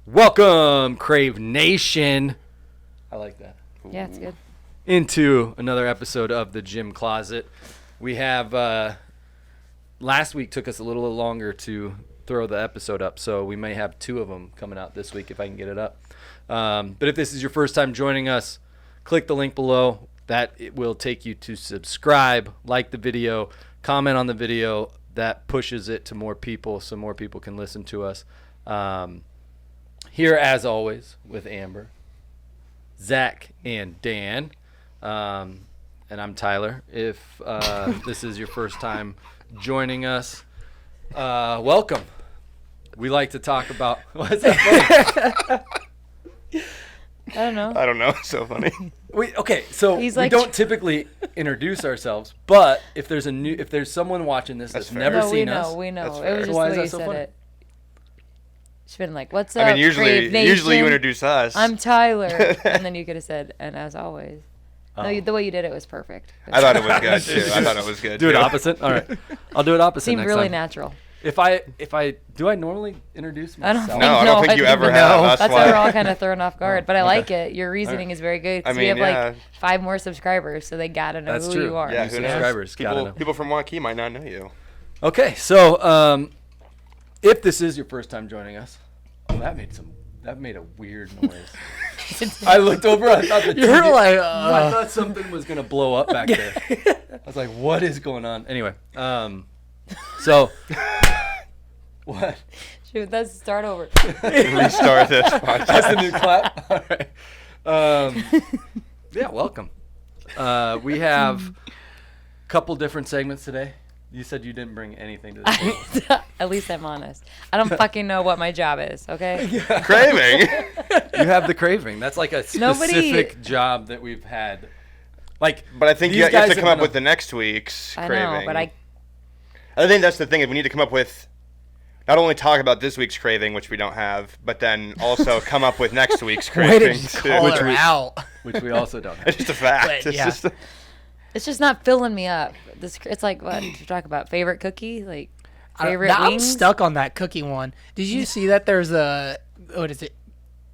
Welcome, Krave Nation. I like that. Yeah, it's good. Into another episode of the Gym Closet. We have last week took us a little longer to throw the episode up, so we may have two of them coming out this week if I can get it up. But if this is your first time joining us, click the link below. That it will take you to subscribe, like the video, comment on the video. That pushes it to more people so more people can listen to us. Here, as always, with Amber, Zach, and Dan. And I'm Tyler. If this is your first time joining us, welcome. We like to talk about... What's that funny? I don't know. It's so funny. We like, don't typically introduce ourselves, but if there's someone watching this that's never seen us... We know. That's It fair. was just Why the is way that you so said funny? it. She's been like, what's up, I mean, Krave Nation? usually you introduce us. I'm Tyler. And then you could have said, and as always. Oh. No, the way you did it was perfect. I thought it was good too. I thought it was good. Do it too. opposite? All right. I'll do it opposite Seemed next really time. natural. If I do I normally introduce I myself? don't No, I don't think you ever have. No. That's why we're all kind of thrown off guard. But I Okay. like it. Your reasoning is very good. Because we have like 5 more subscribers, so they got to know That's who true. you are. Yeah, New who knows? subscribers, gotta know. People from Waukee might not know you. Okay, so if this is your first time joining us, that made a weird noise. I looked over. I thought I thought something was gonna blow up back there. I was like, "What is going on?" Anyway, so what? Shoot, let's start over. Restart this podcast. That's the new clap. All right. Yeah, welcome. We have a couple different segments today. You said you didn't bring anything to the table. At least I'm honest. I don't fucking know what my job is, okay? Craving. You have the craving. That's like a specific job that we've had. Like, But I think these you have guys to come up been with the next week's I craving. know, but I think that's the thing. Is we need to come up with not only talk about this week's craving, which we don't have, but then also come up with next week's Way craving to too. call her out. which we also don't have. It's just a fact. But, It's yeah. just it's just not filling me up. It's like what you talk about favorite cookie, like favorite I'm wings. stuck on that cookie one. Did you see that there's a, what is it?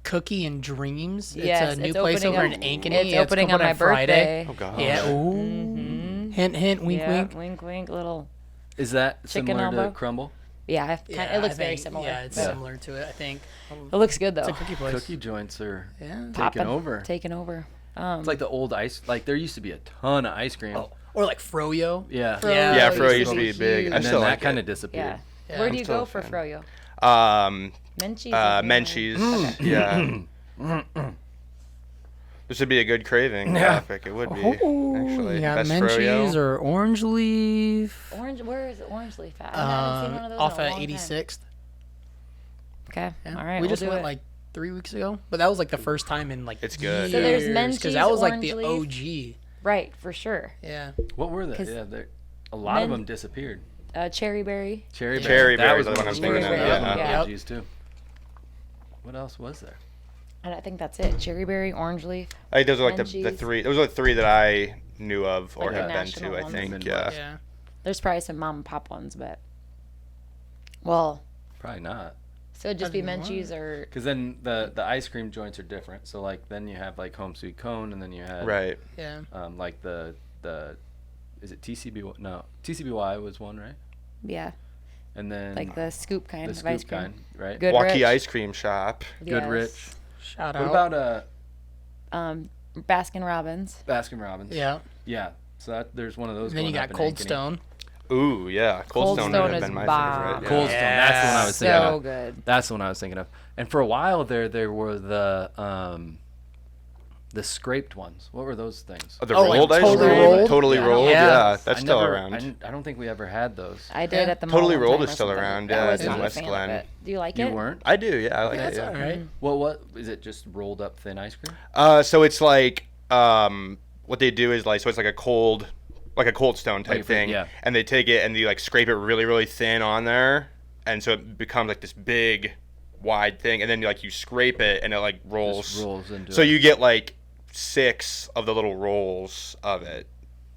Cookie and Dreams? Yes, it's a new it's place opening over up- in Ankeny. It's opening coming on my Friday. birthday. oh god. Yeah. Ooh. Mm-hmm. Hint, hint, wink, Yeah, wink. wink, wink, little. Is that Chicken similar elbow? to crumble? Yeah, Yeah, it looks I very think- similar. Yeah, it's Yeah. similar to it, I think. It looks good though. It's a cookie place. Cookie joints are Yeah. taking over. Taking over. It's like the old ice. Like there used to be a ton of ice cream. Oh, or like Froyo. Yeah. Froyo Yeah, used Froyo to used to be be big. huge. I And still then like that kind it. of disappeared. Yeah. Yeah, Where I'm do you still go a for fan. Froyo? Menchie's. Menchie's. Menchie's. Yeah. This would be a good craving topic. It would be actually. You got Best Menchie's Froyo. or Orange Leaf. Orange. Where is Orange Leaf at? I haven't seen one of those Off in a at long time. 86th. Okay. Yeah. All right. We we'll just do went it. like 3 weeks ago, but that was like the first time in like It's good. So there's years, Menchie's, that was like the Orange OG. Right, for sure. Yeah. What were they? 'Cause Yeah, a lot of men- them disappeared. Cherry berry. Cherry berry. Cherry That berry was is one what of I'm the thinking first of, ones. yeah. Yeah. Yep. OGs too. What else was there? And I think that's it. Cherry berry, orange leaf. I think those are like the Menchie's. three. Those are the three that I knew of or Like the have been national to. I ones. think. Midwest. Yeah. Yeah. There's probably some mom and pop ones, but well, Probably not. so it'd just be Doesn't know Menchie's or Because then the ice cream joints are different. So like then you have like home sweet cone, and then you had Right. Yeah. like the is it TCB? No, TCBY was one, right? yeah, And then like the scoop kind the of scoop ice cream. kind, right? Good Waukee Rich. Ice Cream Shop. Good Yes. Rich. Shout What out. about Baskin Robbins. Baskin Robbins? Yeah. Yeah. So there's one of those. And then you going got up in Cold Ankeny. Stone. Ooh, yeah. Cold Stone would Stone have is been my bomb. favorite. Cold Yeah. Stone. That's the one I was thinking So of. good. That's the one I was thinking of. And for a while there were the scraped ones. What were those things? Oh, the Oh, like rolled ice totally cream? rolled? Totally Yeah. rolled? Yeah. Yeah, that's I still never- around. I don't think we ever had those. I did Yeah. at the mall. Totally one Rolled time is or still something. around, I yeah, was it's in not a West fan of Glen. it. Do you like You it? weren't? I do, yeah. I like That's it. all right. Well, what is it? Just rolled up thin ice cream? So it's like what they do is like, so it's like a cold stone type thing. yeah. And they take it and they like scrape it really, really thin on there, and so it becomes like this big, wide thing. And then you scrape it and it like rolls. Just rolls into So it. you get like 6 of the little rolls of it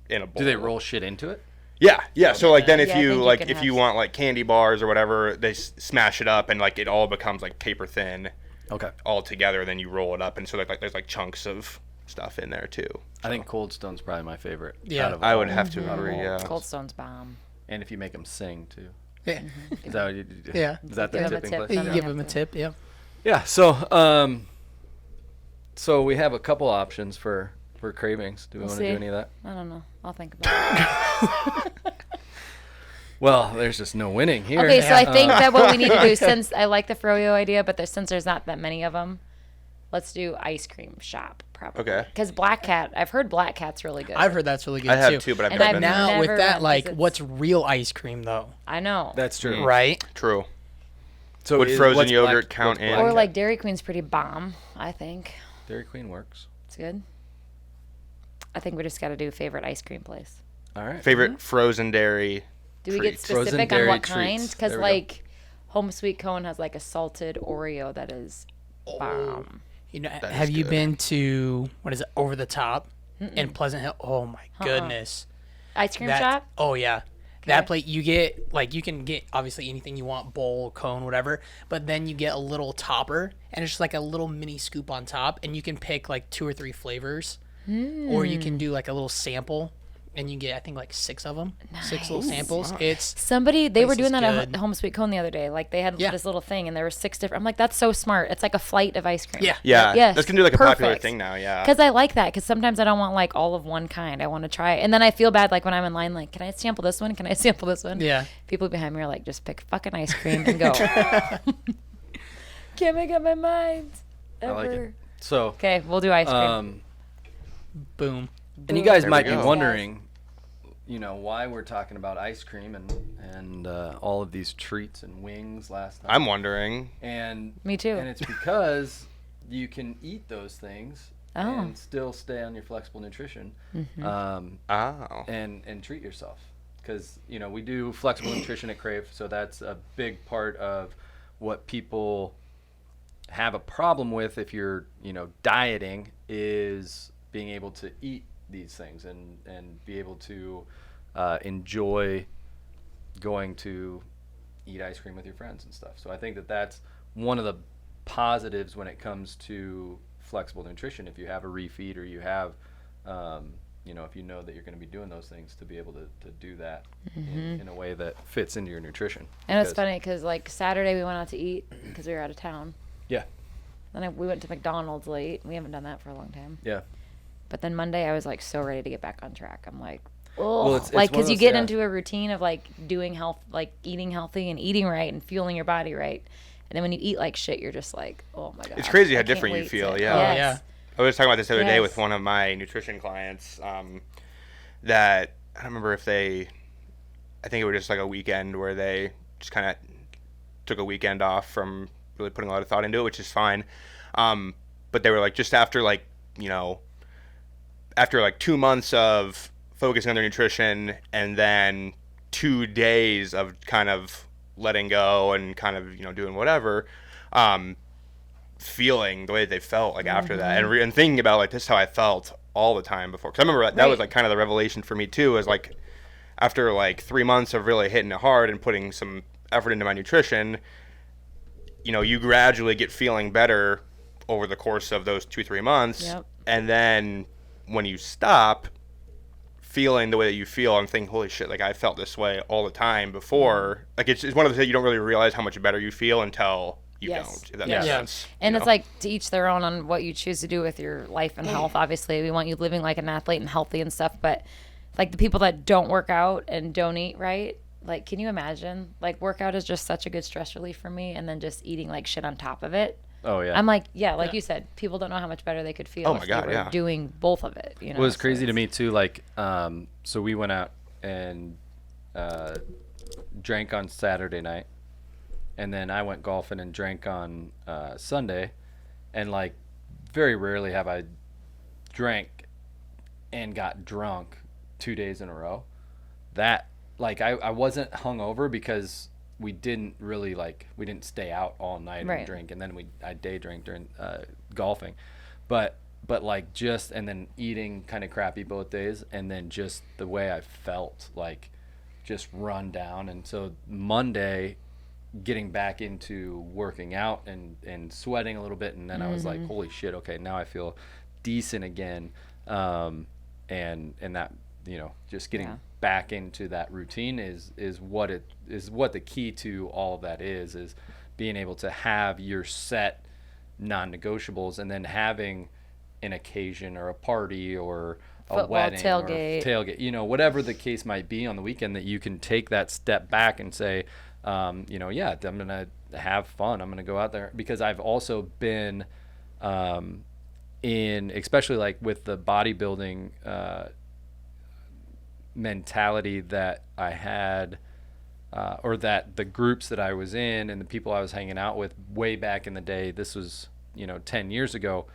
in a bowl. Do they roll shit into it? Yeah. So like then if Yeah, I you think you like can if you have- want like candy bars or whatever, they smash it up and like it all becomes like paper thin. Okay. all together. Then you roll it up, and so like there's like chunks of stuff in there too. I think Cold Stone's probably my favorite. Yeah. out of I all- would have to out of agree. all. Yeah. Cold Stone's bomb. And if you make them sing too. Yeah. Is that what you do? Yeah. Is that the Give 'em a tipping tip. place? You Yeah. give them a tip. Yeah. Yeah. So we have a couple options for cravings. Do we We'll want to see. do any of that? I don't know. I'll think about it. Well, there's just no winning here. Okay, so I think that what we need to do, since I like the froyo idea, but since there's not that many of them, let's do ice cream shop probably. Okay. Because Black Cat, I've heard Black Cat's really good. I've heard that's really good I have too. too, but I've And never I've been now- there. Now with Never that, went, like, 'cause it's- what's real ice cream though? I know. That's true. Right? True. So Would is- frozen what's yogurt Black- count what's in? Black Or Cat? like Dairy Queen's pretty bomb, I think. Dairy Queen works. It's good. I think we just got to do favorite ice cream place. All right. Favorite frozen dairy. Do we get treats. Frozen specific on dairy what kind? treats. Because There we go. like Home Sweet Cone has like a salted Oreo that is bomb. You know, That have is you good. been to what is it? Over the Top in Pleasant Hill? Oh my goodness. Ice cream That- shop? Oh yeah. That Okay. plate you get, like, you can get obviously anything you want, bowl, cone, whatever, but then you get a little topper and it's just like a little mini scoop on top, and you can pick like 2 or 3 flavors, or you can do like a little sample, and you get I think like 6 of them, 6 little samples. It's Somebody, they were Place doing is that at good. Home Sweet Cone the other day. Like they had Yeah. this little thing and there were 6 different. I'm like, that's so smart. It's like a flight of ice cream. Yeah. Yeah. Yes, That's gonna do like a popular perfect. thing now. Yeah. Because I like that. Because sometimes I don't want like all of one kind. I want to try it. And then I feel bad like when I'm in line, like, can I sample this one? Can I sample this one? Yeah. People behind me are like, just pick fucking ice cream and go. Can't make up my mind. I like it. Ever. So, Okay, we'll do ice cream. boom. and you guys There we might be go. wondering, why we're talking about ice cream and all of these treats and wings last night. I'm wondering. And Me too. And it's because you can eat those things Oh. and still stay on your flexible nutrition, Mm-hmm. Oh. and treat yourself. Because we do flexible nutrition at Krave, so that's a big part of what people have a problem with if you're dieting, is being able to eat these things and be able to enjoy going to eat ice cream with your friends and stuff. So I think that that's one of the positives when it comes to flexible nutrition. If you have a refeed, or you have if you know that you're going to be doing those things, to be able to do that in a way that fits into your nutrition. And it's Because- funny because like Saturday we went out to eat because we were out of town. Yeah. Then we went to McDonald's late. We haven't done that for a long time. Yeah. But then Monday I was like so ready to get back on track. I'm like, oh, it's like one of because you those- get yeah. into a routine of like doing health, like eating healthy and eating right and fueling your body right. And then when you eat like shit, you're just like, oh my god. It's crazy I how can't different you wait feel, to- yeah. Oh, Yes. yeah. I was talking about this the other day with Yes. one of my nutrition clients. That I don't remember if I think it was just like a weekend where they just kind of took a weekend off from really putting a lot of thought into it, which is fine. But they were like, just after after 2 months of focusing on their nutrition, and then 2 days of kind of letting go and kind of doing whatever, feeling the way that they felt after that, and thinking about this is how I felt all the time before. Because I remember that was Right. kind of the revelation for me too, is after 3 months of really hitting it hard and putting some effort into my nutrition, you gradually get feeling better over the course of those 2-3 months. Yep. And then when you stop feeling the way that you feel, I'm thinking, holy shit, I felt this way all the time before. It's one of those things you don't really realize how much better you feel until you Yes. don't, if that Yes. makes Yeah. sense. And you it's know? like to each their own on what you choose to do with your life and health. Obviously, we want you living like an athlete and healthy and stuff. But like the people that don't work out and don't eat right, can you imagine? Workout is just such a good stress relief for me, and then just eating shit on top of it. Oh yeah. I'm like, you said, people don't know how much better they could feel Oh my if God, they were yeah. doing both of it. It was so crazy to it's- me too. So we went out and drank on Saturday night, and then I went golfing and drank on Sunday, and very rarely have I drank and got drunk 2 days in a row. That I wasn't hungover because we didn't really we didn't stay out all night Right. and drink, and then I day drank during golfing, but just, and then eating kind of crappy both days, and then just the way I felt just run down. And so Monday getting back into working out and sweating a little bit, and then I was like, holy shit, okay, now I feel decent again. And that, just getting back into that routine is what the key to all of that is being able to have your set non-negotiables, and then having an occasion or a party or a Football, wedding tailgate. or tailgate, whatever the case might be on the weekend, that you can take that step back and say, I'm going to have fun. I'm going to go out there, because I've also been especially like with the bodybuilding mentality that I had, or that the groups that I was in and the people I was hanging out with way back in the day, this was, 10 years ago,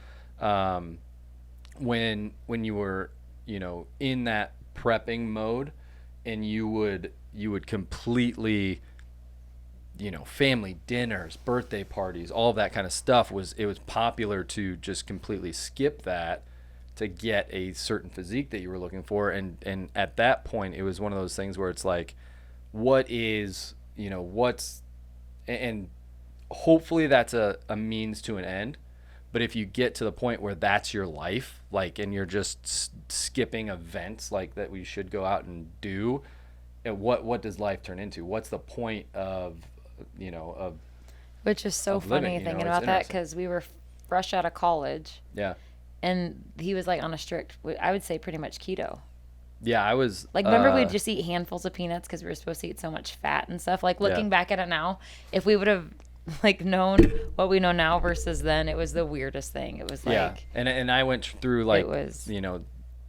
when you were, in that prepping mode, and you would completely, family dinners, birthday parties, all of that kind of stuff, it was popular to just completely skip that to get a certain physique that you were looking for. And at that point, it was one of those things where it's like, and hopefully that's a means to an end. But if you get to the point where that's your life, like, and you're just skipping events like that we should go out and do, and what does life turn into? What's the point of Which is so of funny living, thinking it's about that, interesting. because we were fresh out of college, Yeah. and he was like on a strict, I would say pretty much keto. Yeah, I was Like, remember we'd just eat handfuls of peanuts because we were supposed to eat so much fat and stuff. Like, looking back at it now, if we would have like known what we know now versus then, it was the weirdest thing. It was like, and I went through like, it was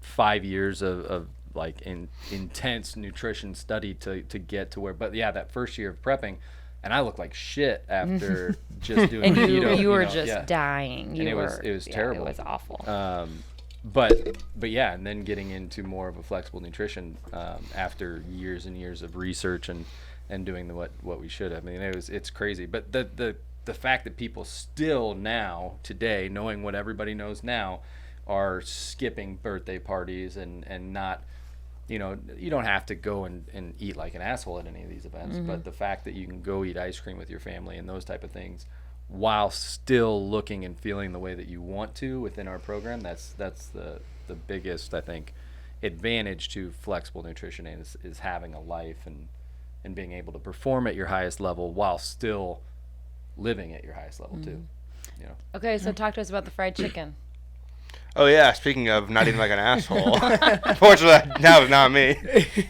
5 years of like intense nutrition study to get to where, but yeah, that first year of prepping, and I looked like shit after just doing and keto. you were just dying. And it was terrible. It was awful. But yeah, and then getting into more of a flexible nutrition after years and years of research and doing what we should. I mean, it's crazy. But the fact that people still now today, knowing what everybody knows now, are skipping birthday parties and not, you don't have to go and eat like an asshole at any of these events. But the fact that you can go eat ice cream with your family and those type of things, while still looking and feeling the way that you want to within our program, that's the biggest, I think, advantage to flexible nutrition is having a life and being able to perform at your highest level while still living at your highest level too. Okay, so talk to us about the fried chicken. Oh yeah, speaking of not eating like an asshole. Unfortunately, now it's not me.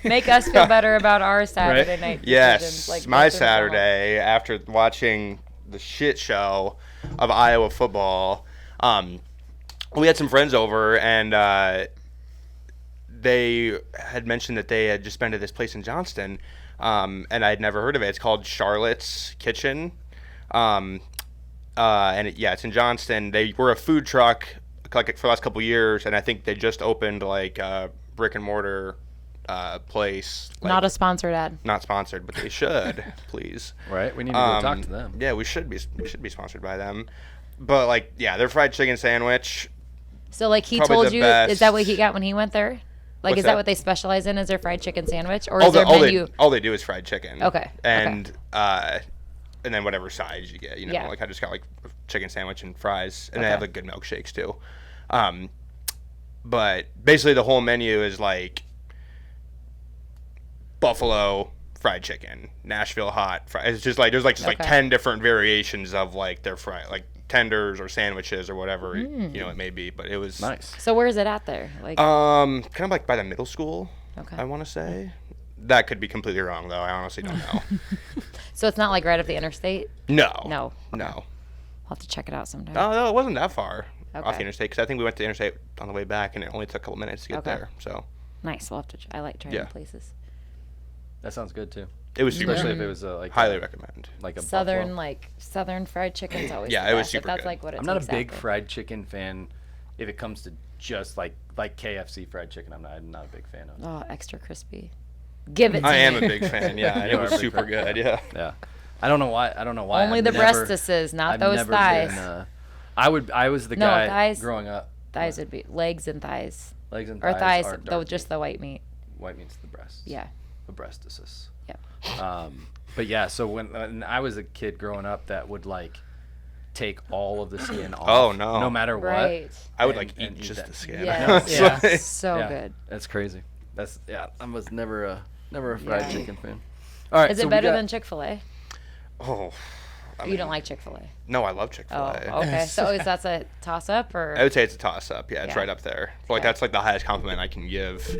Make us feel better about our Saturday night decisions. Yes, Like, my both of them. Saturday after watching the shit show of Iowa football, we had some friends over, and they had mentioned that they had just been to this place in Johnston, and I'd never heard of it. It's called Charlotte's Kitchen, and it's in Johnston. They were a food truck like for the last couple years, and I think they just opened like a brick and mortar place. Like, Not a sponsored ad. not sponsored, but they should, please. Right? We need to go talk to them. Yeah, we should be sponsored by them. But like, yeah, their fried chicken sandwich. So like he Probably told the you, best. is that what he got when he went there? Like, What's is that that? what they specialize in? Is their fried chicken sandwich, or is their menu? All they do is fried chicken. Okay, And and then whatever sides you get, Yeah. like I just got like a chicken sandwich and fries, and they Okay. have like good milkshakes too. But basically the whole menu is like buffalo fried chicken, Nashville hot fried. It's just like there's like Okay. 10 different variations of like their fried, like tenders or sandwiches or whatever it may be. But it was Nice. So where is it at there? Like, kind of like by the middle school. Okay. I want to say. That could be completely wrong though. I honestly don't know. so it's not like right up the interstate? No. No. No. I'll have to check it out sometime. Oh no, it wasn't that far off Okay. the interstate, because I think we went to the interstate on the way back, and it only took a couple minutes to get Okay. there. So Nice. We'll have to. I like trying Yeah. places. That sounds good too. it was super Especially good. if it was like Highly recommend. like a Southern, buffalo. southern fried chicken's always. Yeah, the it was best, super if that's good. like what it I'm not a takes big after. fried chicken fan. If it comes to just like KFC fried chicken, I'm not a big fan of. Oh, extra crispy. Give it to I me. am a big fan. Yeah, and You it are a was big super fan. good. Yeah. Yeah, I don't know why. Only I've the never- breastises, not I've those never thighs. been, I was the No, guy thighs- growing up. Thighs would be legs and thighs, Legs and or thighs, are though dark just meat. the white meat. White meat's the breasts. Yeah. The breastises. But yeah, so when I was a kid growing up, that would like take all of the skin off. Oh, no. No matter what. Right. I would and eat eat just that. the skin. Yes. Yeah. So Yeah, good. That's crazy. I was never a fried Yeah. chicken fan. All right. Is so it we better got- than Chick-fil-A? Oh, You don't like Chick-fil-A? no, I love Oh, Chick-fil-A. okay. So is that a toss-up or? I would say it's a toss-up. Yeah, it's Yeah. right up there. But, like Yeah. that's like the highest compliment I can give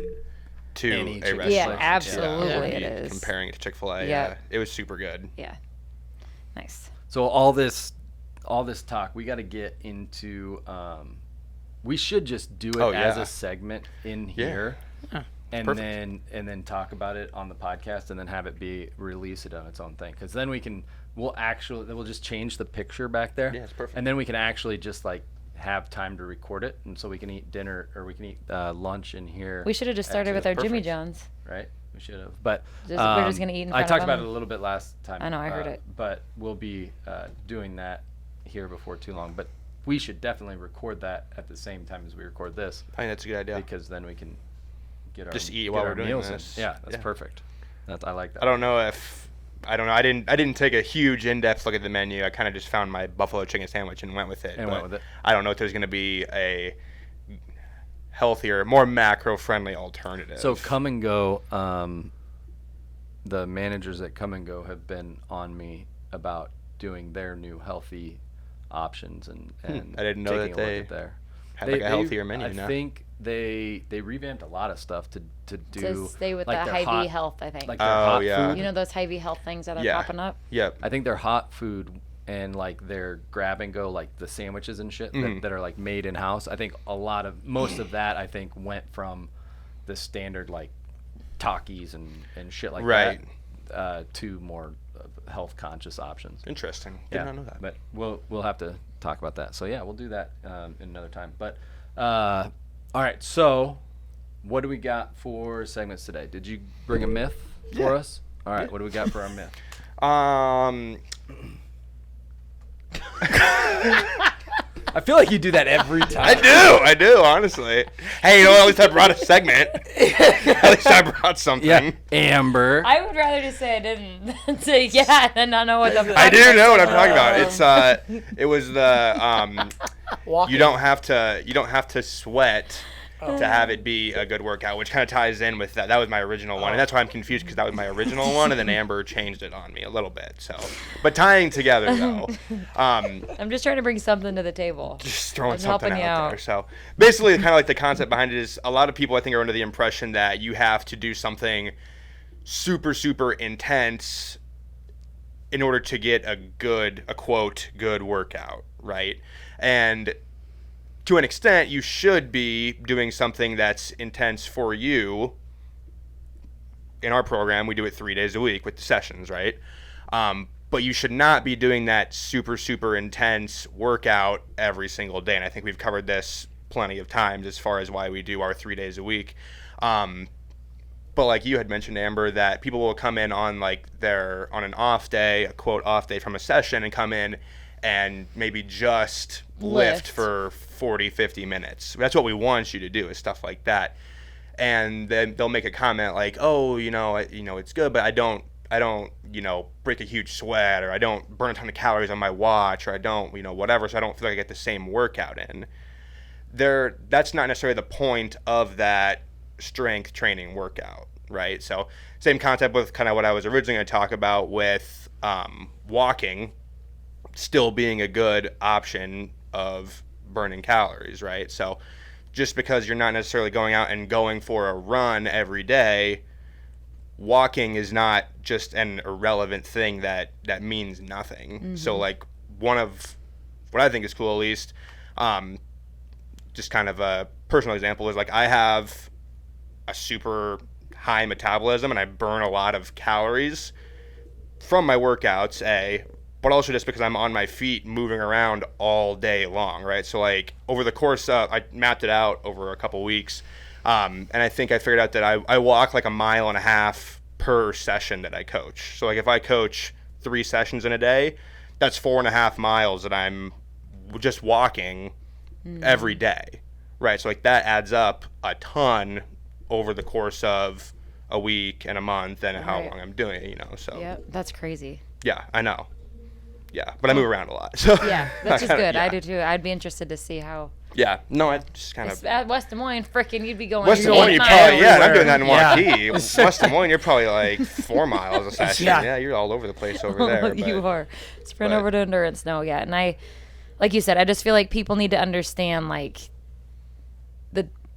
to Any a chicken restaurant. Yeah, place. absolutely Yeah. it is. Comparing it to Chick-fil-A, Yeah. yeah, it was super good. Yeah. Nice. So all this talk, we got to get into. We should just do it Oh, as yeah. a segment in Yeah. here, and perfect. then talk about it on the podcast, and then have it be release it on its own thing. Because then we'll just change the picture back there. Yeah, it's perfect. And then we can actually just like have time to record it, and so we can eat dinner or we can eat lunch in here. We should have just started with Actually, our Jimmy perfect. John's. right? We should have, but We're just gonna eat in I front talked of about them? it a little bit last time. I know, I heard it. But we'll be doing that here before too long. But we should definitely record that at the same time as we record this, I think that's a good idea. because then we can get our Just eat get while our we're doing meals this. in. Yeah, that's Yeah. perfect. I like that. I don't know. I didn't take a huge in-depth look at the menu. I kind of just found my buffalo chicken sandwich and went with it. And but went with it. I don't know if there's going to be a healthier, more macro-friendly alternative. So Come and Go, the managers at Come and Go have been on me about doing their new healthy options and I didn't know taking that a they look at there. had like a healthier menu I now. think they revamped a lot of stuff to do To stay with like the their Hy-Vee hot- health, I think. like their Oh, hot yeah. food. You know those Hy-Vee health things that are Yeah. popping up? Yep. I think their hot food and like their grab and go, like the sandwiches and shit that are like made in house. I think most of that I think went from the standard like Takis and shit like Right. that to more health conscious options. Interesting. Did not know that. But we'll have to talk about that. So yeah, we'll do that in another time. But all right, so what do we got for segments today? Did you bring a myth for us? All right, what do we got for our myth? I feel like you do that every time. I do, honestly. Hey, you know, at least I brought a segment. At least I brought something. Yeah, Amber. I would rather just say I didn't say yeah and not know what the fuck. I do know what I'm talking about. It's it was the Walking. you don't have to sweat to have it be a good workout, which kind of ties in with that. That was my original one, and that's why I'm confused because that was my original one, and then Amber changed it on me a little bit. So, but tying together though, I'm just trying to bring something to the table. just throwing I'm something helping out you there. out. So basically, kind of like the concept behind it is a lot of people I think are under the impression that you have to do something super super intense in order to get a quote good workout, right? And to an extent, you should be doing something that's intense for you. In our program, we do it 3 days a week with the sessions, right? But you should not be doing that super, super intense workout every single day. And I think we've covered this plenty of times as far as why we do our 3 days a week. But like you had mentioned, Amber, that people will come in on on an off day, a quote off day from a session, and come in and maybe just lift for 40, 50 minutes. That's what we want you to do, is stuff like that. And then they'll make a comment like, oh, it's good, but I don't, break a huge sweat, or I don't burn a ton of calories on my watch, or I don't, whatever, so I don't feel like I get the same workout in. That's not necessarily the point of that strength training workout, right? So same concept with kind of what I was originally going to talk about with walking still being a good option of burning calories, right? So just because you're not necessarily going out and going for a run every day, walking is not just an irrelevant thing that means nothing. Mm-hmm. So like one of what I think is cool, at least, just kind of a personal example, is like I have a super high metabolism and I burn a lot of calories from my workouts, but also just because I'm on my feet moving around all day long, right? So like over the course of, I mapped it out over a couple weeks, and I think I figured out that I walk like 1.5 miles per session that I coach. So like if I coach 3 sessions in a day, that's 4.5 miles that I'm just walking every day, right? So like that adds up a ton over the course of a week and a month and how Right. long I'm doing it, you know. So Yep, that's crazy. yeah, I know. Yeah, but I move around a lot. So Yeah, that's just kinda- good. yeah. I do too. I'd be interested to see how. Yeah, no, I just kind of. It's at West Des Moines, frickin', you'd be going. West Des eight Moines, you miles. probably, yeah, and I'm everywhere. doing that in Waukee. West Des Moines, you're probably like 4 miles a session. Yeah. Yeah, you're all over the place over there. You but- are. Sprint but- over to endurance. No, yeah. And like you said, I just feel like people need to understand, like,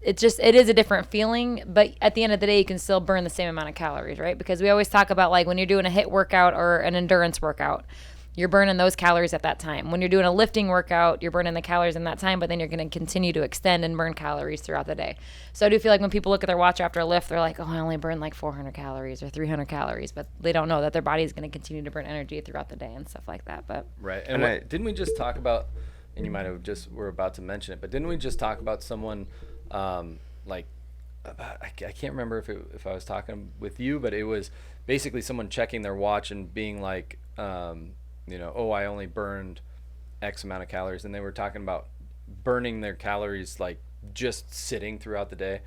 it is a different feeling, but at the end of the day, you can still burn the same amount of calories, right? Because we always talk about, like, when you're doing a HIIT workout or an endurance workout, you're burning those calories at that time. When you're doing a lifting workout, you're burning the calories in that time, but then you're going to continue to extend and burn calories throughout the day. So I do feel like when people look at their watch after a lift, they're like, oh, I only burned like 400 calories or 300 calories, but they don't know that their body is going to continue to burn energy throughout the day and stuff like that. But Right. And Didn't we just talk about, and you might have just were about to mention it, but didn't we just talk about someone like, I can't remember if I was talking with you, but it was basically someone checking their watch and being like, you know, oh, I only burned X amount of calories. And they were talking about burning their calories like just sitting throughout the day.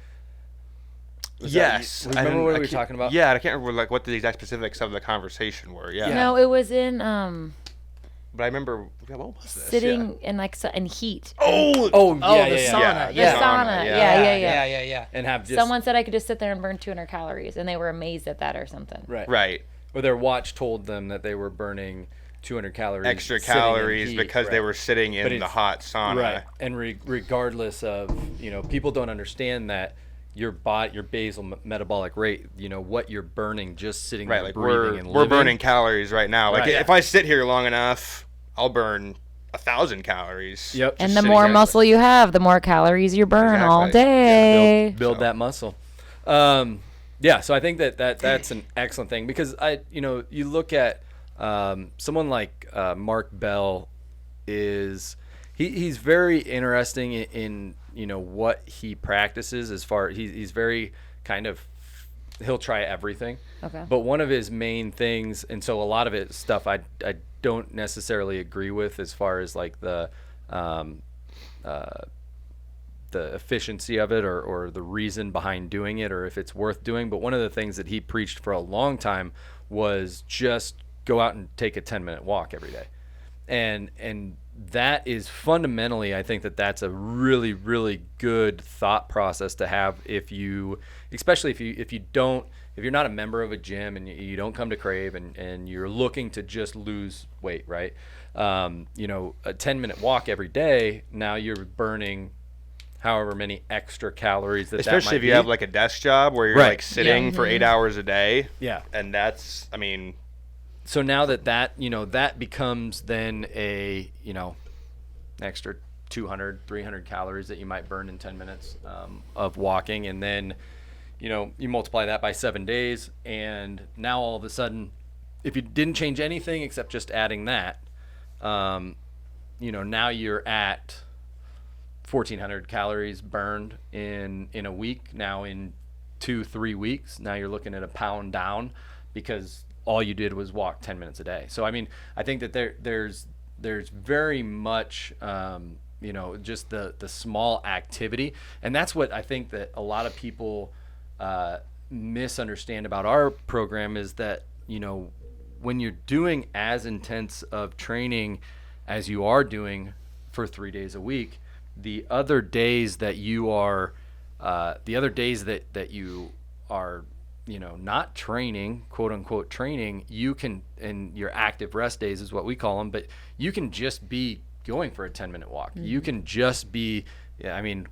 Was that Yes. you remember I what we were can't- talking about? Yeah, I can't remember like what the exact specifics of the conversation were. Yeah. no, it was in But I remember, yeah, what was this? sitting in like in heat. Oh, Oh, Oh, yeah, the yeah, sauna. yeah. The Yeah. sauna. yeah. Yeah. And have just Someone said I could just sit there and burn 200 calories, and they were amazed at that or something. right. Right. Or their watch told them that they were burning 200 calories Extra sitting in calories heat, because they right. were sitting But in the it's- hot sauna. Right. And regardless of, you know, people don't understand that your basal metabolic rate, you know, what you're burning just sitting Right, there like breathing and we're living. burning calories right now. Like Right. if I sit here long enough, I'll burn 1,000 calories. Yep. And just the sitting more there. muscle you have, the more calories you burn all Exactly. day. build So- that muscle. Yeah, so I think that's an excellent thing because you look at someone like Mark Bell he's very interesting in what he practices as far he's very kind of he'll try everything. Okay. But one of his main things, and so a lot of it stuff I don't necessarily agree with as far as like the efficiency of it or the reason behind doing it or if it's worth doing. But one of the things that he preached for a long time was just go out and take a 10-minute walk every day. And that is fundamentally, I think that's a really, really good thought process to have especially if you're not a member of a gym and you don't come to Krave and you're looking to just lose weight, right? A 10-minute walk every day, now you're burning however many extra calories that Especially might if you be. have like a desk job where you're Right. like sitting for 8 hours a day. Yeah. And that's, I mean, So now that becomes then a extra 200 300 calories that you might burn in 10 minutes of walking, and then you multiply that by 7 days, and now all of a sudden, if you didn't change anything except just adding that, now you're at 1,400 calories burned in a week. Now in 2-3 weeks, now you're looking at a pound down because all you did was walk 10 minutes a day. So I mean, I think that there's very much just the small activity, and that's what I think that a lot of people misunderstand about our program is that when you're doing as intense of training as you are doing for 3 days a week, the other days that you are not training, quote unquote training, you can, and your active rest days is what we call them, but you can just be going for a 10-minute walk. Mm-hmm. You can just be,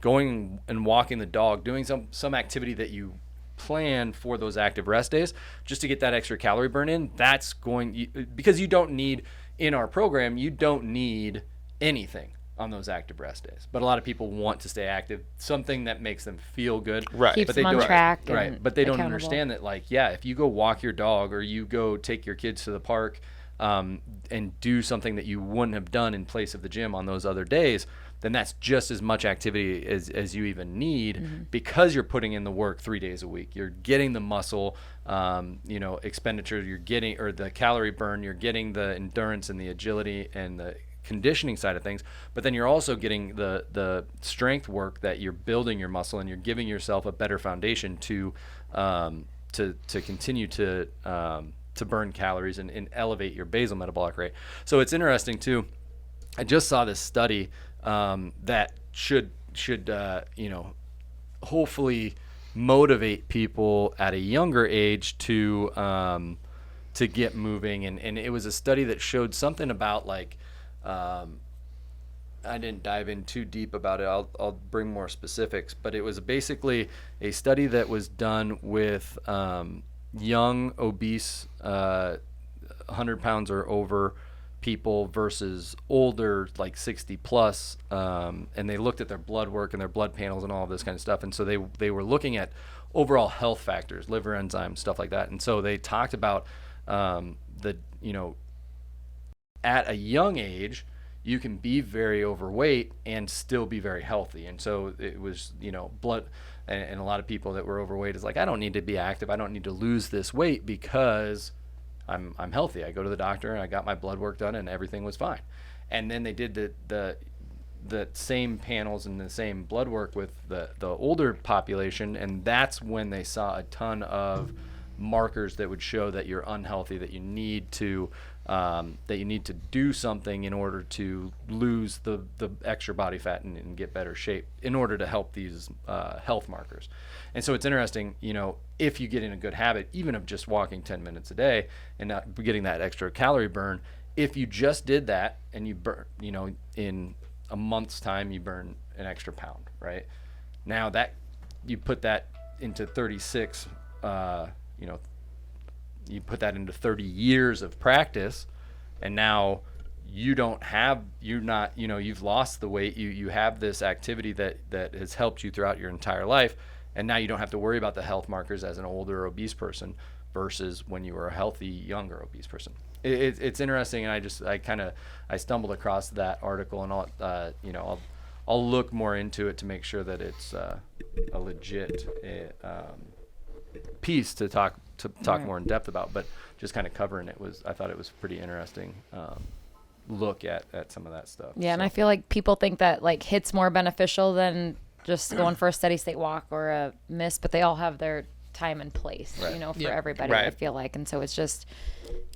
going and walking the dog, doing some activity that you plan for those active rest days just to get that extra calorie burn in. That's because you don't need, in our program, you don't need anything on those active rest days. But a lot of people want to stay active, something that makes them feel good. right. Keeps But they them on don't- track. Right. And But they don't accountable. understand that, if you go walk your dog or you go take your kids to the park and do something that you wouldn't have done in place of the gym on those other days, then that's just as much activity as you even need because you're putting in the work 3 days a week. You're getting the muscle, expenditure, you're getting, or the calorie burn, you're getting the endurance and the agility and the conditioning side of things, but then you're also getting the strength work that you're building your muscle, and you're giving yourself a better foundation to to continue to burn calories and elevate your basal metabolic rate. So it's interesting too. I just saw this study that should hopefully motivate people at a younger age to get moving, and it was a study that showed something about like I didn't dive in too deep about it. I'll bring more specifics, but it was basically a study that was done with young obese 100 pounds or over people versus older, like 60 plus, and they looked at their blood work and their blood panels and all of this kind of stuff. And so they were looking at overall health factors, liver enzymes, stuff like that. And so they talked about at a young age, you can be very overweight and still be very healthy. And so it was, blood, and a lot of people that were overweight is like, I don't need to be active. I don't need to lose this weight because I'm healthy. I go to the doctor and I got my blood work done and everything was fine. And then they did the same panels and the same blood work with the older population, and that's when they saw a ton of markers that would show that you're unhealthy, that you need to do something in order to lose the extra body fat and get better shape in order to help these health markers. And so it's interesting, if you get in a good habit, even of just walking 10 minutes a day and not getting that extra calorie burn, if you just did that and you burn, in a month's time, you burn an extra pound, right? Now that you put that into 36, you put that into 30 years of practice, and now you've lost the weight, you have this activity that has helped you throughout your entire life, and now you don't have to worry about the health markers as an older obese person versus when you were a healthy younger obese person. It's interesting, and I stumbled across that article, and I'll look more into it to make sure that it's a legit piece to talk more in depth about, but just kind of covering it I thought it was pretty interesting look at some of that stuff. Yeah, and I feel like people think that like HIIT's more beneficial than just going for a steady state walk or a miss, but they all have their time and place, right. For everybody. Right. I feel like, and so it's just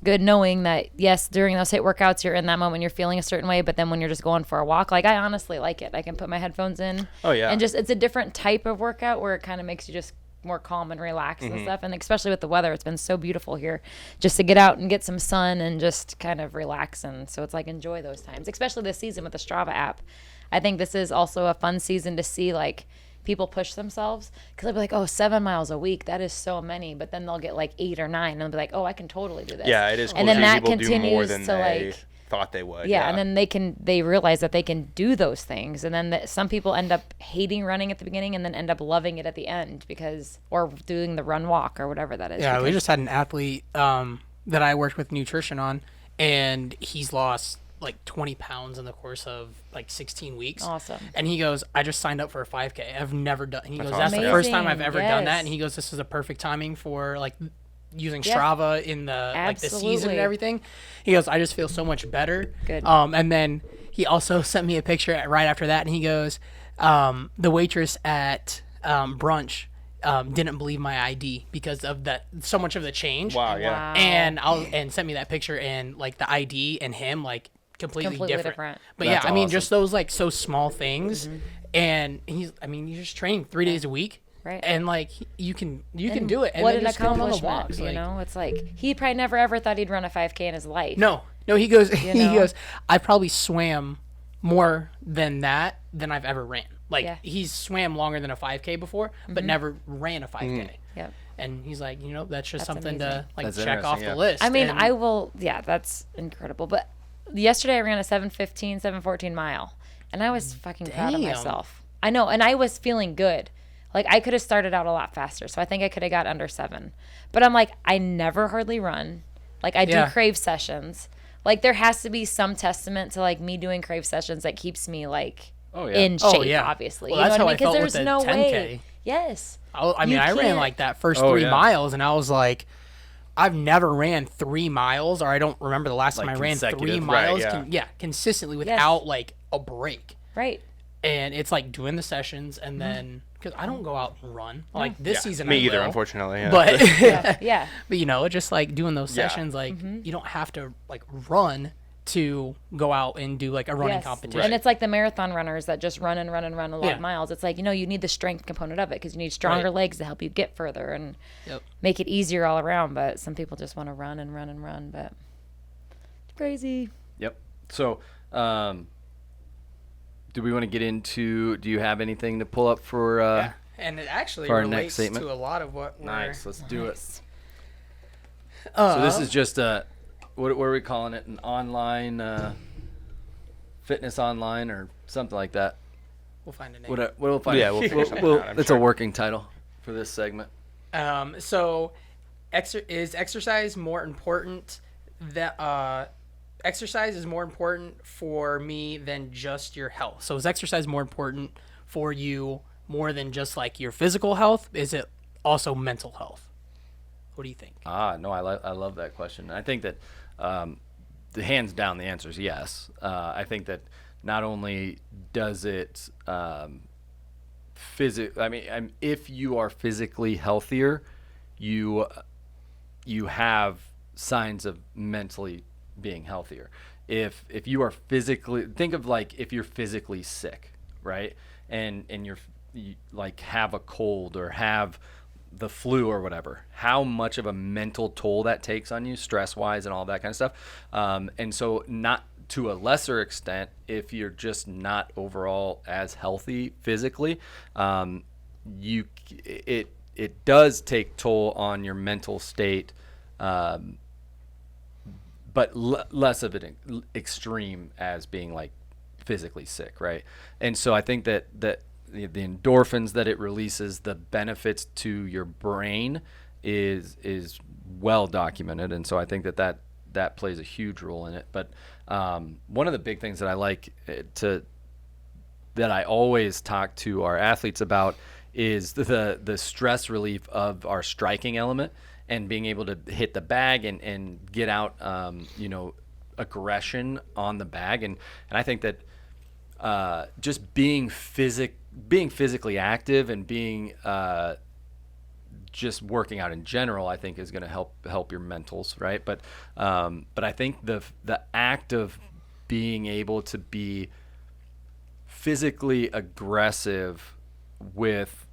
good knowing that yes, during those HIIT workouts, you're in that moment, you're feeling a certain way, but then when you're just going for a walk, like I honestly like it. I can put my headphones in. Oh yeah. And just it's a different type of workout where it kind of makes you just more calm and relaxed and stuff, and especially with the weather, it's been so beautiful here just to get out and get some sun and just kind of relax. And so it's like enjoy those times, especially this season with the Strava app. I think this is also a fun season to see like people push themselves, because they'll be like, 7 miles a week, that is so many, but then they'll get like 8 or 9 and they'll be like, I can totally do this. Yeah, it is cool. And then to see that people do more continues than to they like thought they would. yeah, and then they realize that they can do those things, and then some people end up hating running at the beginning and then end up loving it at the end or doing the run walk or whatever that is. Yeah, we just had an athlete that I worked with nutrition on, and he's lost like 20 pounds in the course of like 16 weeks. Awesome. And he goes, I just signed up for a 5K. I've never done. And he goes, That's that's the awesome. first time I've ever done that. Yes. And he goes, this is a perfect timing for like using Yeah. Strava in the like the season Absolutely. and everything. He goes, I just feel so much better. Good. And then he also sent me a picture right after that, and he goes, the waitress at brunch didn't believe my ID because of that, so much of the change. Wow. Yeah. And sent me that picture, and like the ID and him like completely different. But That's yeah, I mean, awesome. just those like so small things, and you're just training 3 days a week. Right. And like you can do it. And What then an just go on the accomplishment, walks, It's like he probably never ever thought he'd run a 5K in his life. No, he goes. He know? goes. I probably swam more than I've ever ran. Like Yeah. he's swam longer than a 5K before, but never ran a 5K. Yep. And he's like, that's just That's something amazing. to like That's check off interesting, the yeah. list. I mean, And that's incredible. But yesterday I ran a 7:15, 7:14 mile, and I was fucking proud of Damn. myself. I know, and I was feeling good. Like I could have started out a lot faster, so I think I could have got under 7. But I'm like, I never hardly run. Like I do Yeah. Krave sessions. Like there has to be some testament to like me doing Krave sessions that keeps me like Oh, yeah. in Oh, shape, yeah. obviously. Well, You know that's what how I I mean? Because felt with there's the no 10K. way. Yes. I mean, You I ran can't- like that first Oh, 3 yeah. miles, and I was like, I've never ran 3 miles, or I don't remember the last time Like I ran 3 consecutive, miles. right, yeah. Consistently without like a break. Right. and it's like doing the sessions and then because I don't go out and run like this season. Me I either, will, unfortunately. Yeah. But Yeah. but you know, just like doing those sessions, like you don't have to like run to go out and do like a running Yes. competition. And it's like the marathon runners that just run and run and run a lot Yeah. of miles. It's like, you know, you need the strength component of it because you need stronger Right. legs to help you get further and Yep. make it easier all around. But some people just want to run and run and run. But it's crazy. Yep. So, do we want to get into? Do you have anything to pull up for? Yeah. And it actually for our next relates statement? to a lot of what we're Nice. Let's do it. Nice. So this is just a, what are we calling it? An online, fitness online or something like that. We'll find a name. We'll find. Yeah, we'll figure something out, I'm It's sure. a working title for this segment. So, is exercise more important exercise is more important for me than just your health. So, is exercise more important for you more than just like your physical health? Is it also mental health? What do you think? No, I love that question. I think that the hands down the answer is yes. I think that not only does it if you are physically healthier, you have signs of mentally being healthier. If you are physically, think of like if you're physically sick, right? And you like have a cold or have the flu or whatever, how much of a mental toll that takes on you, stress-wise and all that kind of stuff. And so not to a lesser extent, if you're just not overall as healthy physically, it does take toll on your mental state, but less of an extreme as being like physically sick, right? And so I think that the endorphins that it releases, the benefits to your brain is well documented, and so I think that plays a huge role in it. But one of the big things that I like that I always talk to our athletes about is the stress relief of our striking element and being able to hit the bag and get out aggression on the bag, and I think that just being physically active and being just working out in general, I think is going to help your mentals, right? But I think the act of being able to be physically aggressive with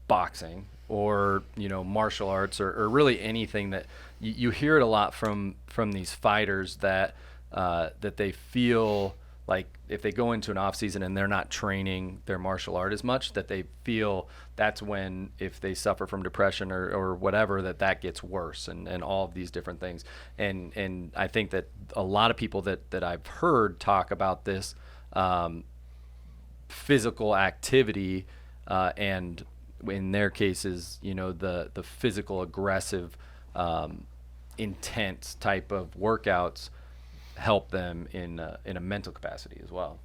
boxing or martial arts or really anything that you hear it a lot from these fighters that they feel like if they go into an off season and they're not training their martial art as much, that they feel that's when, if they suffer from depression or whatever, that gets worse and all of these different things. And I think that a lot of people that I've heard talk about this physical activity and in their cases, the physical aggressive intense type of workouts help them in a mental capacity as well.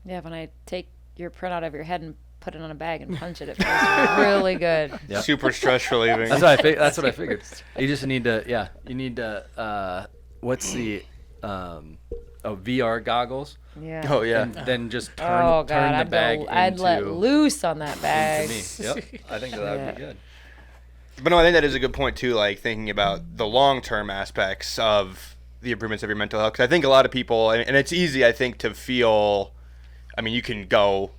Yeah, when I take your print out of your head and put it on a bag and punch it, it feels really good. Yep. Super stress relieving. That's what I figured. You just need to, what's the, VR goggles? Yeah. Oh yeah. And then just turn Oh God, the bag I'd into, let loose on that bag. into me. Yep. I think that would be good. But no, I think that is a good point too. Like thinking about the long-term aspects of the improvements of your mental health. Because I think a lot of people, and it's easy, I think, to feel. I mean, you can go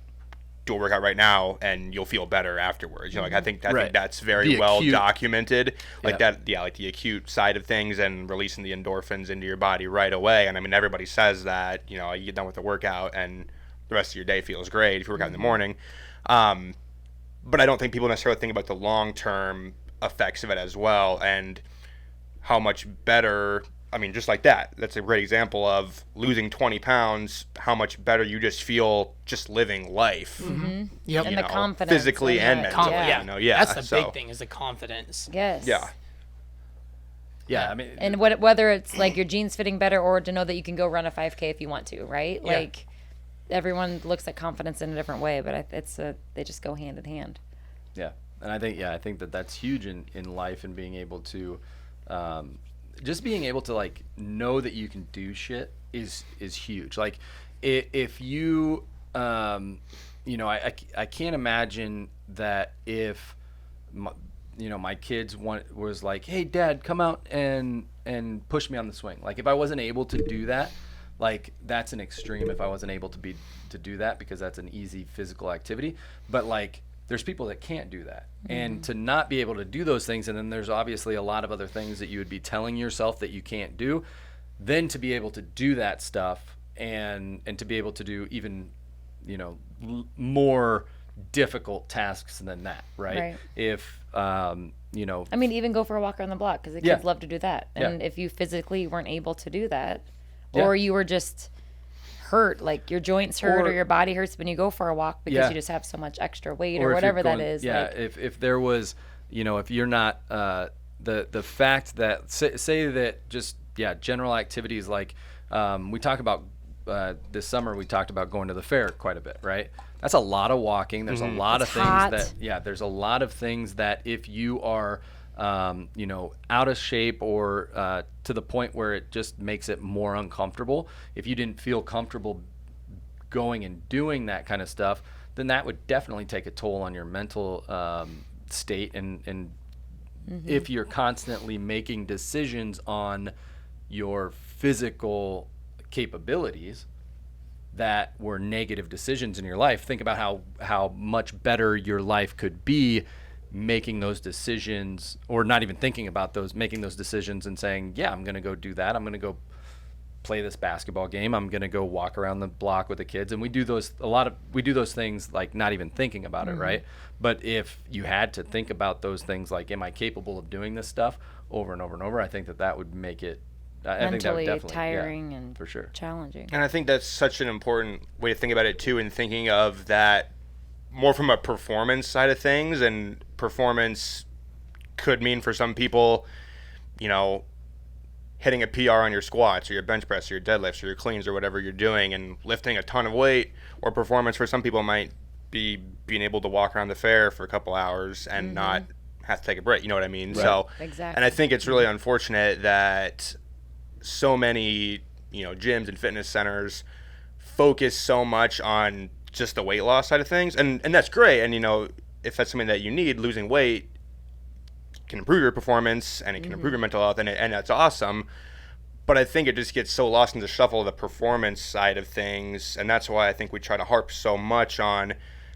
do a workout right now and you'll feel better afterwards. Like I think that's very The well acute. documented. Like Yeah. that, like the acute side of things and releasing the endorphins into your body right away. And I mean, everybody says that. You get done with the workout and the rest of your day feels great if you work out in the morning. But I don't think people necessarily think about the long-term effects of it as well and how much better. I mean, just like that. That's a great example of losing 20 pounds, how much better you just feel just living life. Mm-hmm. Yep. And the confidence physically and and the- mentally. yeah. That's the big thing is the confidence. Yes. Yeah. Yeah, I mean, And whether it's like your jeans fitting better or to know that you can go run a 5K if you want to, right? Yeah. Like everyone looks at confidence in a different way, but they just go hand in hand. yeah, and I think that that's huge in life and being able to, just being able to like know that you can do shit is huge. Like if you I can't imagine that if my kids was like, hey dad, come out and push me on the swing. Like if I wasn't able to do that, like that's an extreme if I wasn't able to do that, because that's an easy physical activity. But like there's people that can't do that. And to not be able to do those things, and then there's obviously a lot of other things that you would be telling yourself that you can't do, then to be able to do that stuff and to be able to do even more difficult tasks than that, right? If I mean, even go for a walk around the block, because the kids love to do that. And if you physically weren't able to do that, or you were just hurt, like your joints hurt or your body hurts when you go for a walk because you just have so much extra weight or whatever that is. If there was, if you're not, the fact that say that just general activities like we talk about this summer, we talked about going to the fair quite a bit, right? That's a lot of walking. There's a lot of things there's a lot of things that if you are out of shape or to the point where it just makes it more uncomfortable, if you didn't feel comfortable going and doing that kind of stuff, then that would definitely take a toll on your mental state. And if you're constantly making decisions on your physical capabilities that were negative decisions in your life, think about how much better your life could be making those decisions, or not even thinking about making those decisions and saying, I'm going to go do that. I'm going to go play this basketball game. I'm going to go walk around the block with the kids. And we do those things like not even thinking about it, right? But if you had to think about those things, like, am I capable of doing this stuff over and over and over? I think that would make it mentally tiring and for sure challenging. And I think that's such an important way to think about it too, and thinking of that more from a performance side of things. And performance could mean for some people, hitting a PR on your squats or your bench press or your deadlifts or your cleans or whatever you're doing and lifting a ton of weight. Or performance for some people might be being able to walk around the fair for a couple hours and not have to take a break. You know what I mean? Right. So, exactly. And I think it's really unfortunate that so many, gyms and fitness centers focus so much on just the weight loss side of things. And that's great. And, if that's something that you need, losing weight can improve your performance and it can improve your mental health, and that's awesome. But I think it just gets so lost in the shuffle of the performance side of things. And that's why I think we try to harp so much on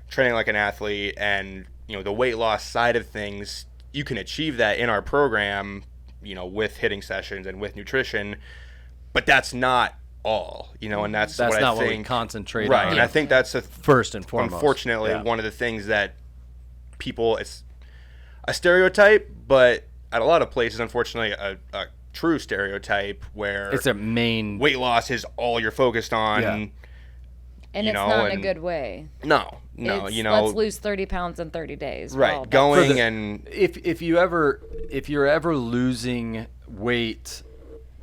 training like an athlete, and, the weight loss side of things. You can achieve that in our program, with hitting sessions and with nutrition, but that's not all, and that's what not I think what we concentrate right. on. And I think that's first and foremost, unfortunately, one of the things that people, it's a stereotype, but at a lot of places, unfortunately, a true stereotype where it's a main weight loss is all you're focused on. And it's not in a good way. No, let's lose 30 pounds in 30 days. Right. Well, Going and if you're ever losing weight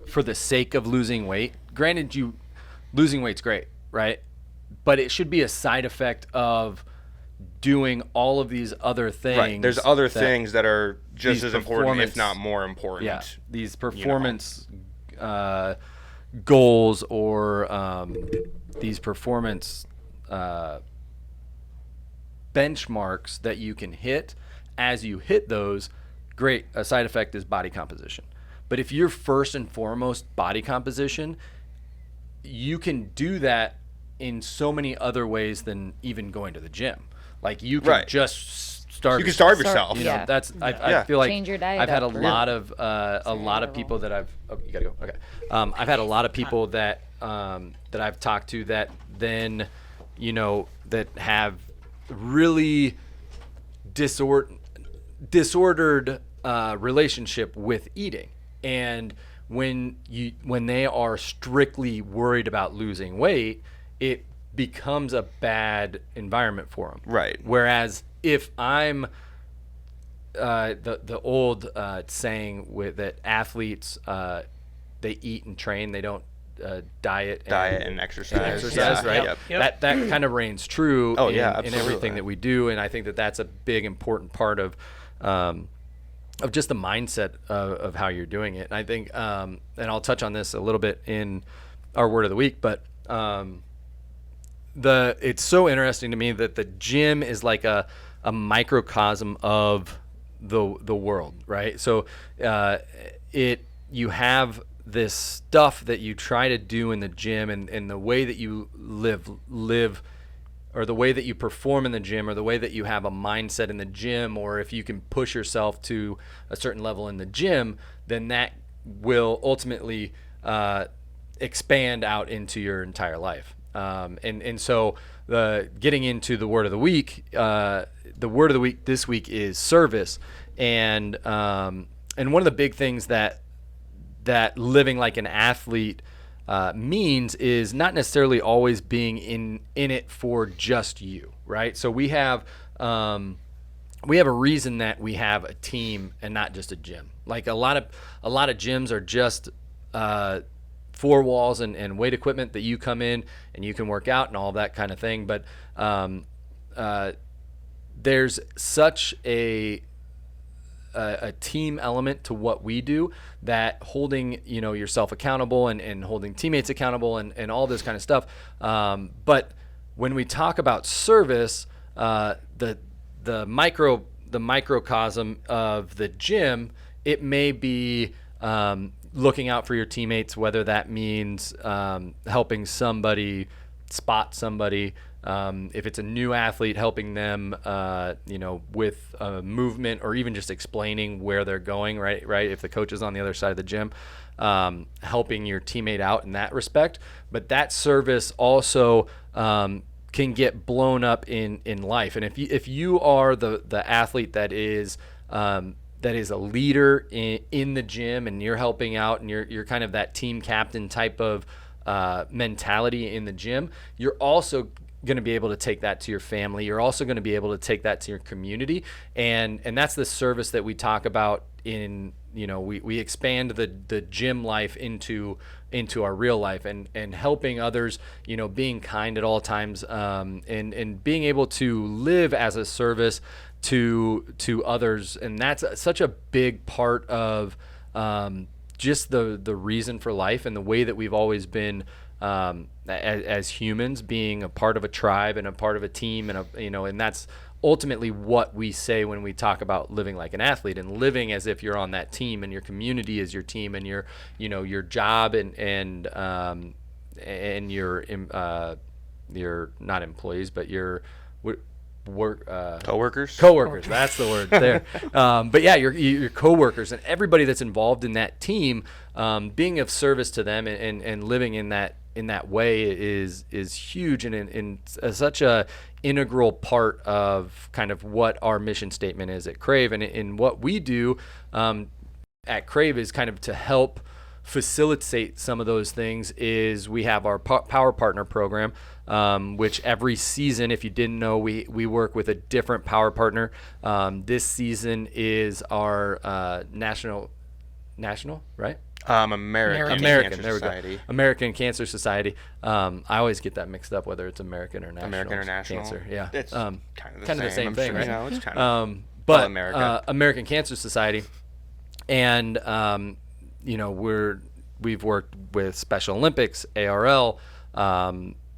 for the sake of losing weight, granted, losing weight's great, right? But it should be a side effect of doing all of these other things. Right. There's other things that are just as important, if not more important. Yeah. These performance goals, or these performance benchmarks that you can hit. As you hit those, great. A side effect is body composition. But if you're first and foremost body composition, you can do in so many other ways than even going to the gym. Like you can just starve. You can starve yourself. That's. I feel like change your diet I've had a up, lot of people that I've. Oh, you gotta go. Okay. I've had a lot of people that I've talked to that then, that have really disordered relationship with eating. And when they are strictly worried about losing weight, it becomes a bad environment for them. Right. Whereas if I'm the old saying that athletes they eat and train, they don't diet and exercise. Right? Yep. That kind of reigns true in absolutely. everything that we do, and I think that that's a big important part of just the mindset of how you're doing it. And I think, and I'll touch on this a little bit in our word of the week, but it's so interesting to me that the gym is like a microcosm of the world, right? So you have this stuff that you try to do in the gym, and the way that you live or the way that you perform in the gym, or the way that you have a mindset in the gym, or if you can push yourself to a certain level in the gym, then that will ultimately expand out into your entire life. And so getting into the word of the week, the word of the week this week is service. And one of the big things that living like an athlete means is not necessarily always being in it for just you, right? So we have a reason that we have a team and not just a gym. Like a lot of gyms are just four walls and weight equipment that you come in and you can work out and all that kind of thing. But there's such a team element to what we do, that holding yourself accountable and holding teammates accountable and all this kind of stuff. But when we talk about service, the microcosm of the gym, it may be looking out for your teammates, whether that means helping somebody spot somebody. If it's a new athlete, helping them, with movement, or even just explaining where they're going, right? If the coach is on the other side of the gym, helping your teammate out in that respect. But that service also can get blown up in life. And if you are the athlete that is a leader in the gym, and you're helping out, and you're kind of that team captain type of mentality in the gym, you're also going to be able to take that to your family. You're also going to be able to take that to your community. And that's the service that we talk about in, we expand the gym life into our real life, and helping others, being kind at all times, and being able to live as a service to others. And that's such a big part of just the reason for life, and the way that we've always been as humans, being a part of a tribe and a part of a team, and and that's ultimately what we say when we talk about living like an athlete, and living as if you're on that team, and your community is your team, and your job and your not employees, but your coworkers. That's the word there. But yeah, your coworkers and everybody that's involved in that team, being of service to them and living in that way is huge, and such a integral part of kind of what our mission statement is at Krave. And what we do at Krave is kind of to help facilitate some of those things. Is we have our Power Partner program, which every season, if you didn't know, we work with a different Power Partner. This season is our national, right? American Cancer Society. American Cancer Society. I always get that mixed up, whether it's American or national. American or national. Cancer. Yeah, it's kind of the same thing, sure. right? It's kind of but America. American Cancer Society, and we've worked with Special Olympics, ARL.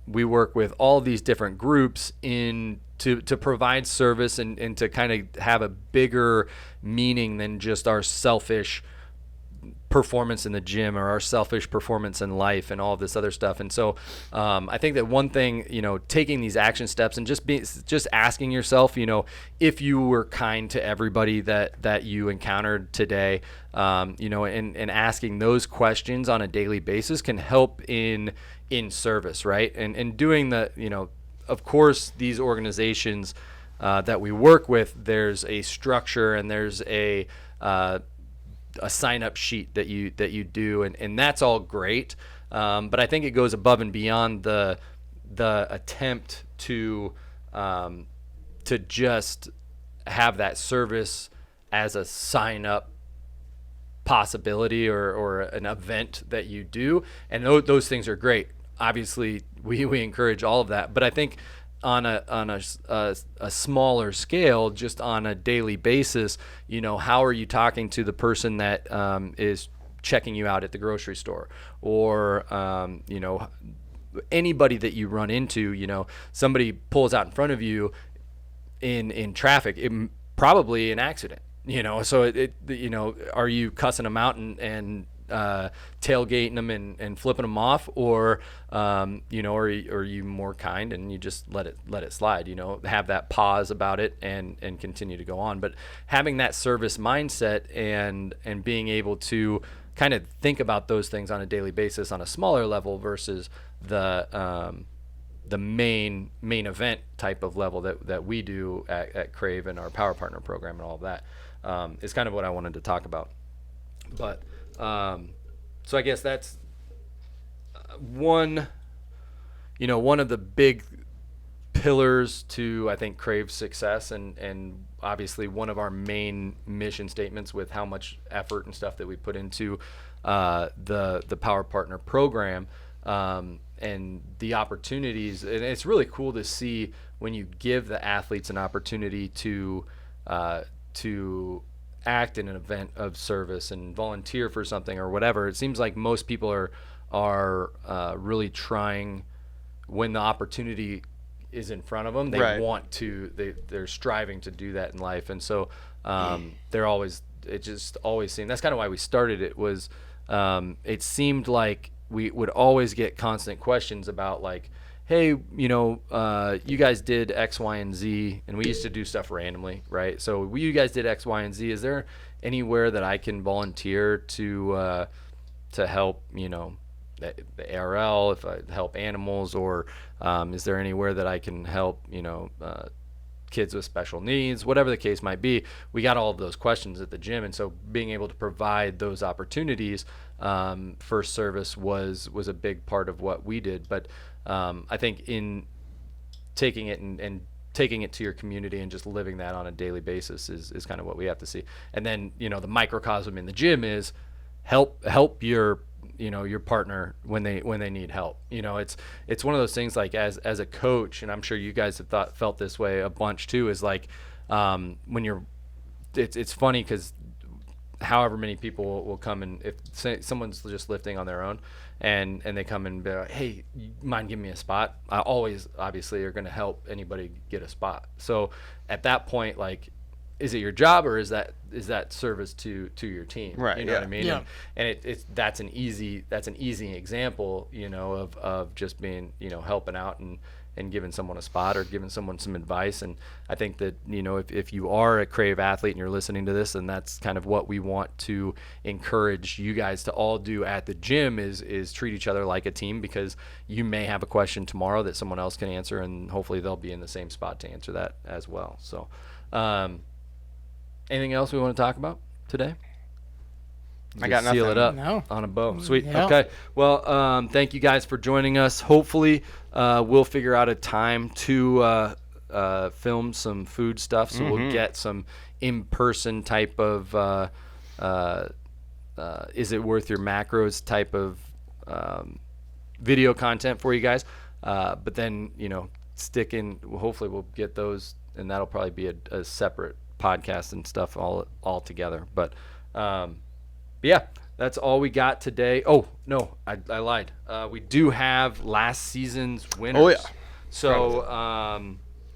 We work with all these different groups to provide service and to kind of have a bigger meaning than just our selfish performance in the gym, or our selfish performance in life, and all of this other stuff. And so I think that one thing, taking these action steps and just asking yourself, if you were kind to everybody that you encountered today, and asking those questions on a daily basis can help in service, right? And doing of course, these organizations that we work with, there's a structure, and there's a sign-up sheet that you do, and that's all great. But I think it goes above and beyond the attempt to just have that service as a sign-up possibility or an event that you do, and those things are great. Obviously, we encourage all of that, but I think on a smaller scale, just on a daily basis, how are you talking to the person that is checking you out at the grocery store, or anybody that you run into, somebody pulls out in front of you in traffic, probably an accident, so are you cussing them out and tailgating them and flipping them off, or are you more kind and you just let it slide, have that pause about it and continue to go on. But having that service mindset and being able to kind of think about those things on a daily basis on a smaller level versus the main event type of level that we do at Krave and our Power Partner program and all of that is kind of what I wanted to talk about. But so I guess that's one of the big pillars to, I think, Krave's success, and obviously one of our main mission statements with how much effort and stuff that we put into the Power Partner program, and the opportunities. And it's really cool to see when you give the athletes an opportunity to act in an event of service and volunteer for something or whatever. It seems like most people are really trying, when the opportunity is in front of them, they want to, they're striving to do that in life. And so it just always seemed, that's kind of why we started it, was it seemed like we would always get constant questions about, like, hey, you guys did X, Y, and Z, and we used to do stuff randomly, right? So you guys did X, Y, and Z. Is there anywhere that I can volunteer to help, the ARL, if I help animals, or is there anywhere that I can help, kids with special needs, whatever the case might be? We got all of those questions at the gym, and so being able to provide those opportunities for service was a big part of what we did. But I think in taking it and taking it to your community and just living that on a daily basis is kind of what we have to see. And then, the microcosm in the gym is help your partner when they need help. It's one of those things, like as a coach, and I'm sure you guys have felt this way a bunch too, is like when it's funny because however many people will come, and if someone's just lifting on their own and they come and be like, hey, you mind giving me a spot? I always obviously are going to help anybody get a spot. So at that point, like, is it your job, or is that service to your team? Right. You know what I mean? Yeah. And that's an easy example, of just being, helping out and giving someone a spot or giving someone some advice. And I think that, if you are a Krave athlete and you're listening to this, and that's kind of what we want to encourage you guys to all do at the gym is treat each other like a team, because you may have a question tomorrow that someone else can answer, and hopefully they'll be in the same spot to answer that as well. So, anything else we want to talk about today? I got seal nothing. it up No. on a bow. Sweet. Yeah. Okay. Well, thank you guys for joining us. Hopefully, we'll figure out a time to film some food stuff, so we'll get some in-person type of is it worth your macros type of video content for you guys. But then, hopefully we'll get those, and that'll probably be a separate podcast and stuff all together. But yeah, that's all we got today. Oh no, I lied. We do have last season's winners. Oh, yeah.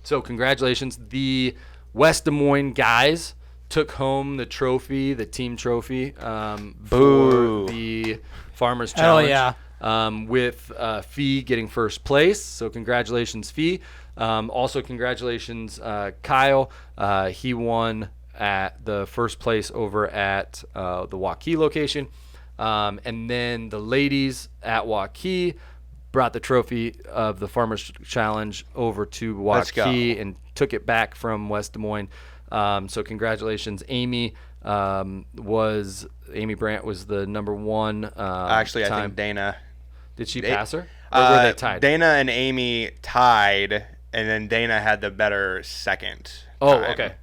So congratulations. The West Des Moines guys took home the trophy, the team trophy, Boo. for the Farmers Hell Challenge. yeah. With Fee getting first place. So congratulations, Fee. Also congratulations, Kyle. He won at the first place over at the Waukee location. And then the ladies at Waukee brought the trophy of the Farmers Challenge over to Let's go. Waukee and took it back from West Des Moines. So congratulations. Amy Brandt was the number one. Actually, I time. think Dana. Did she pass her? Or were they tied? Dana and Amy tied, and then Dana had the better second. Oh, time. okay.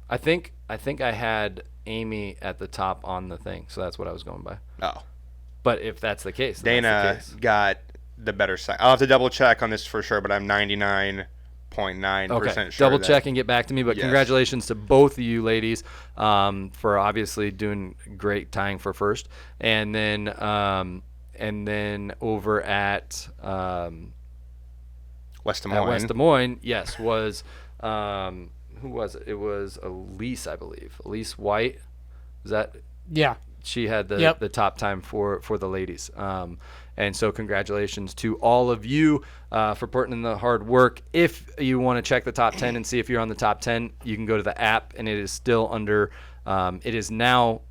I think I had Amy at the top on the thing, so that's what I was going by. Oh, But if that's the case, then Dana that's the case. got the better second. I'll have to double check on this for sure, but I'm 99.9% Okay, sure. double that- check and get back to me. But Yes. congratulations to both of you ladies for obviously doing great, tying for first, and then And then over at West Des at Moines. West Des Moines, yes, was who was it? It was Elise, I believe. Elise White. Was that? Yeah. She had the Yep. the top time for the ladies. And so congratulations to all of you for putting in the hard work. If you want to check the top 10 and see if you're on the top 10, you can go to the app, and it is still under. It is now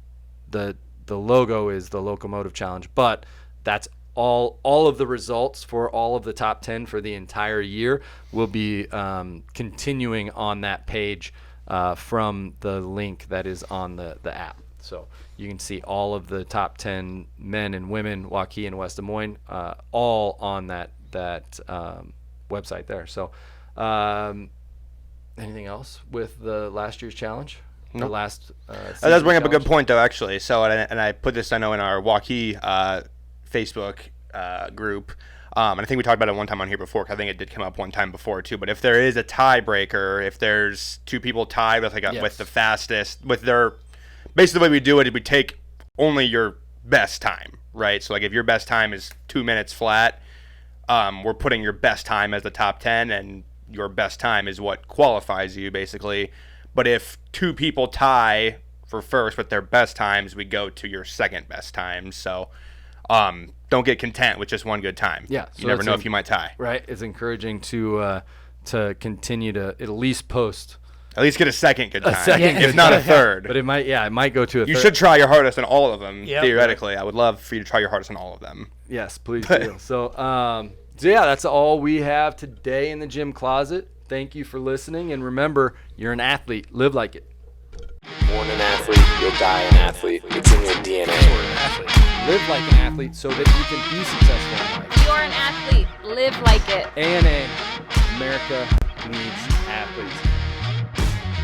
the logo is the Locomotive Challenge, but that's all of the results for all of the top 10 for the entire year will be continuing on that page from the link that is on the app. So you can see all of the top 10 men and women, Waukee and West Des Moines, all on that website there. So anything else with the last year's challenge? No. The last That does bring up a good challenge? point, though, actually. So, and I put this, I know, in our Waukee Facebook group. And I think we talked about it one time on here before, 'cause I think it did come up one time before, too. But if there is a tiebreaker, if there's two people tied with, Yes. with the fastest, with their... Basically, the way we do it is we take only your best time, right? So, like, if your best time is 2 minutes flat, we're putting your best time as the top 10, and your best time is what qualifies you, basically. But if two people tie for first with their best times, we go to your second best time. So don't get content with just one good time. Yeah, You so never that's know if you might tie. Right. It's encouraging to continue to at least post At least get a second good time, second if good not a time. third. But it might go to a You third. should try your hardest on all of them, Yep. theoretically. I would love for you to try your hardest on all of them. Yes, please do. So yeah, that's all we have today in the gym closet. Thank you for listening, and remember, you're an athlete. Live like it. Born an athlete, you'll die an athlete. It's in your DNA. Live like an athlete so that you can be successful in life. You're an athlete. Live like it. ANA, America needs athletes.